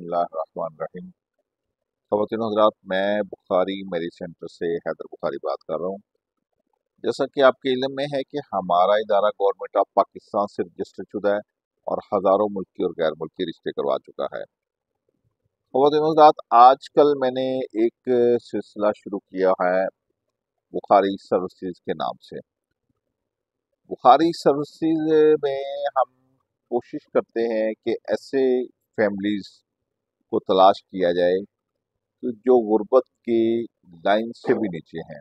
बिस्मिल्लाहिर्रहमानिर्रहीम। ख़वातीन हज़रात, मैं बुखारी मेरी सेंटर से हैदर बुखारी बात कर रहा हूँ। जैसा कि आपके इल्म में है कि हमारा इदारा गवर्नमेंट ऑफ पाकिस्तान से रजिस्टर शुदा है और हज़ारों मुल्की और गैर मुल्की रिश्ते करवा चुका है। ख़वातीन हज़रात, आजकल मैंने एक सिलसिला शुरू किया है बुखारी सर्विसेज के नाम से। बुखारी सर्विसेज में हम कोशिश करते हैं कि ऐसे फैमिलीज़ को तलाश किया जाए कि जो गुर्बत की लाइन से भी नीचे हैं।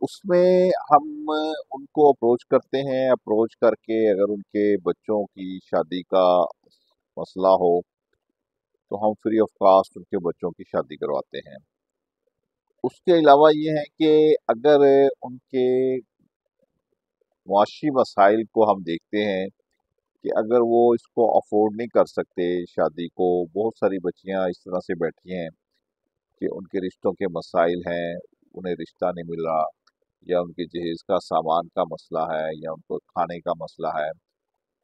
उसमें हम उनको अप्रोच करते हैं। अप्रोच करके अगर उनके बच्चों की शादी का मसला हो तो हम फ्री ऑफ कॉस्ट उनके बच्चों की शादी करवाते हैं। उसके अलावा ये है कि अगर उनके मुआशी मसाइल को हम देखते हैं कि अगर वो इसको अफोर्ड नहीं कर सकते शादी को, बहुत सारी बच्चियां इस तरह से बैठी हैं कि उनके रिश्तों के मसाइल हैं, उन्हें रिश्ता नहीं मिल रहा, या उनके जहेज का सामान का मसला है, या उनको खाने का मसला है,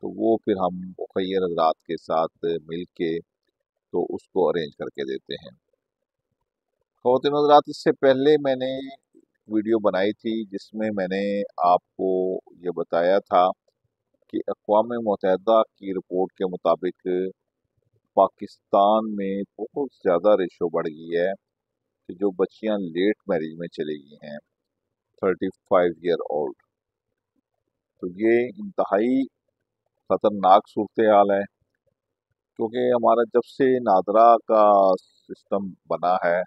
तो वो फिर हम मुखैर हज़रात के साथ मिल के तो उसको अरेंज करके देते हैं। ख़वातीन हज़रात, इससे पहले मैंने वीडियो बनाई थी जिसमें मैंने आपको ये बताया था कि अक़वाम मुत्तहिदा की रिपोर्ट के मुताबिक पाकिस्तान में बहुत ज़्यादा रेशो बढ़ गई है कि जो बच्चियां लेट मैरिज में चली गई हैं, 35 ईयर ओल्ड। तो ये इंतहाई ख़तरनाक सूरत हाल है, क्योंकि हमारा जब से नादरा का सिस्टम बना है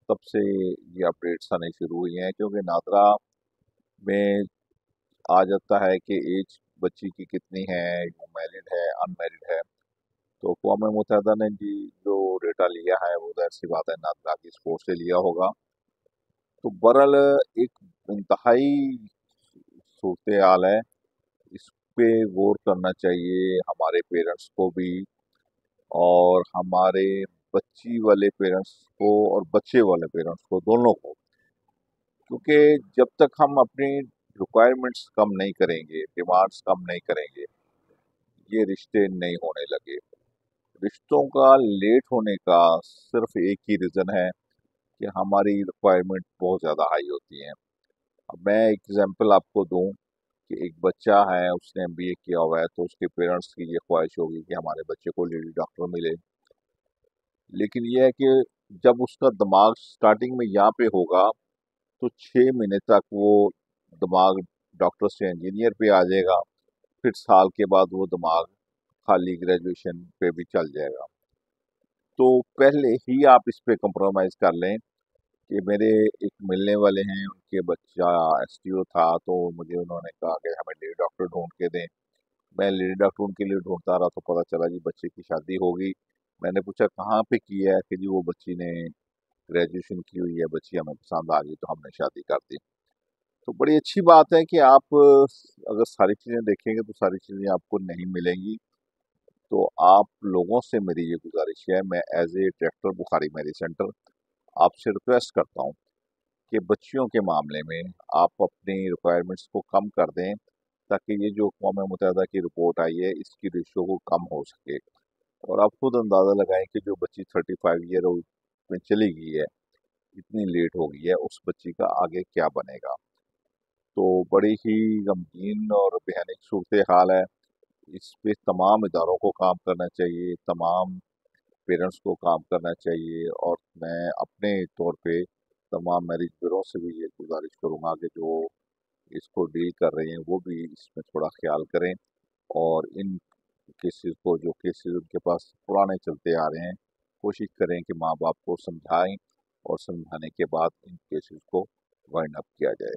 तब से ये अपडेट्स आने शुरू हुई हैं। क्योंकि नादरा में आ जाता है कि एज बच्ची की कितनी है, वो मैरिड है, अनमैरिड है। तो अक़वाम मुत्तहिदा ने जी जो डेटा लिया है वो ज़ाहिर सी बात है नादरा की स्पोर्ट से लिया होगा। तो बहरहाल एक इंतहाई सूरत हाल है, इस पे गौर करना चाहिए हमारे पेरेंट्स को भी, और हमारे बच्ची वाले पेरेंट्स को और बच्चे वाले पेरेंट्स को, दोनों को। क्योंकि जब तक हम अपनी रिक्वायरमेंट्स कम नहीं करेंगे, डिमांड्स कम नहीं करेंगे, ये रिश्ते नहीं होने लगे। रिश्तों का लेट होने का सिर्फ एक ही रीज़न है कि हमारी रिक्वायरमेंट बहुत ज़्यादा हाई होती हैं। अब मैं एक एग्जांपल आपको दूं कि एक बच्चा है, उसने एमबीए किया हुआ है, तो उसके पेरेंट्स की ये ख्वाहिश होगी कि हमारे बच्चे को लेडी डॉक्टर मिले। लेकिन ये है कि जब उसका दिमाग स्टार्टिंग में यहाँ पे होगा तो 6 महीने तक वो दिमाग डॉक्टर से इंजीनियर पे आ जाएगा, फिर साल के बाद वो दिमाग खाली ग्रेजुएशन पे भी चल जाएगा। तो पहले ही आप इस पे कंप्रोमाइज़ कर लें कि मेरे एक मिलने वाले हैं, उनके बच्चा एसटीओ था, तो मुझे उन्होंने कहा कि हमें लेडी डॉक्टर ढूंढ के दें। मैं लेडी डॉक्टर उनके लिए ढूंढता रहा तो पता चला जी बच्चे की शादी हो गई। मैंने पूछा कहाँ पे की है, कि जी वो बच्ची ने ग्रेजुएशन की हुई है, बच्ची हमें पसंद आ गई तो हमने शादी कर दी। तो बड़ी अच्छी बात है कि आप अगर सारी चीज़ें देखेंगे तो सारी चीज़ें आपको नहीं मिलेंगी। तो आप लोगों से मेरी ये गुजारिश है, मैं एज ए डायरेक्टर बुखारी मेरी सेंटर आपसे रिक्वेस्ट करता हूँ कि बच्चियों के मामले में आप अपनी रिक्वायरमेंट्स को कम कर दें, ताकि ये जो अक़वाम मुत्तहिदा की रिपोर्ट आई है इसकी रेशो को कम हो सके। और आप खुद अंदाज़ा लगाएं कि जो बच्ची 35 ईयर ओल्ड में चली गई है, इतनी लेट हो गई है, उस बच्ची का आगे क्या बनेगा। तो बड़ी ही गमगीन और भयानक सूरत हाल है। इस पे तमाम इदारों को काम करना चाहिए, तमाम पेरेंट्स को काम करना चाहिए, और मैं अपने तौर पे तमाम मैरिज ब्यूरो से भी ये गुजारिश करूँगा कि जो इसको डील कर रहे हैं वो भी इसमें थोड़ा ख्याल करें, और इन केसेस को, जो केसेस उनके पास पुराने चलते आ रहे हैं, कोशिश करें कि माँ बाप को समझाएं, और समझाने के बाद इन केसेस को वाइंड अप किया जाए।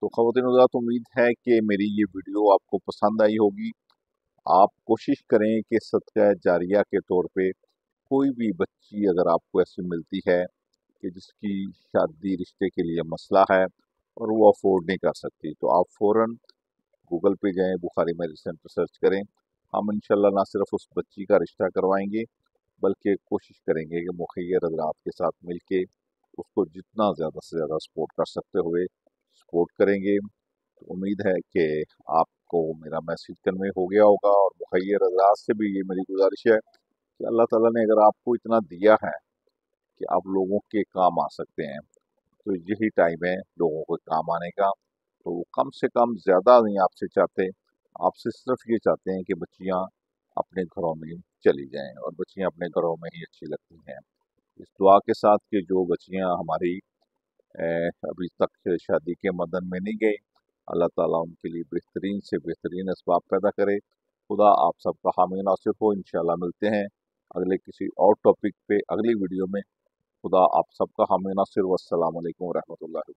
तो ख़वातीन हज़रात, उम्मीद है कि मेरी ये वीडियो आपको पसंद आई होगी। आप कोशिश करें कि सदका जारिया के तौर पे कोई भी बच्ची अगर आपको ऐसी मिलती है कि जिसकी शादी रिश्ते के लिए मसला है और वो अफोर्ड नहीं कर सकती, तो आप फ़ौरन गूगल पे जाएं, बुखारी मैरिज सेंटर सर्च करें। हम इंशाल्लाह ना सिर्फ उस बच्ची का रिश्ता करवाएंगे, बल्कि कोशिश करेंगे कि मुखैर हज़रात के साथ मिलके उसको जितना ज़्यादा से ज़्यादा सपोर्ट कर सकते हुए सपोर्ट करेंगे। तो उम्मीद है कि आपको मेरा मैसेज कन्वे हो गया होगा, और मुखैर हज़रात से भी ये मेरी गुजारिश है कि अल्लाह ताला ने अगर आपको इतना दिया है कि आप लोगों के काम आ सकते हैं, तो यही टाइम है लोगों को काम आने का। तो वो कम से कम ज़्यादा नहीं आपसे चाहते, आपसे सिर्फ ये चाहते हैं कि बच्चियाँ अपने घरों में चली जाएं, और बच्चियाँ अपने घरों में ही अच्छी लगती हैं। इस दुआ के साथ कि जो बच्चियाँ हमारी अभी तक शादी के मदन में नहीं गई, अल्लाह ताला उनके लिए बेहतरीन से बेहतरीन असबाब पैदा करे। खुदा आप सबका हामी नासिर हो। इंशाल्लाह मिलते हैं अगले किसी और टॉपिक पे अगली वीडियो में। खुदा आप सबका हामी नासिर। वस्सलाम अलैकुम रहमतुल्लाहि।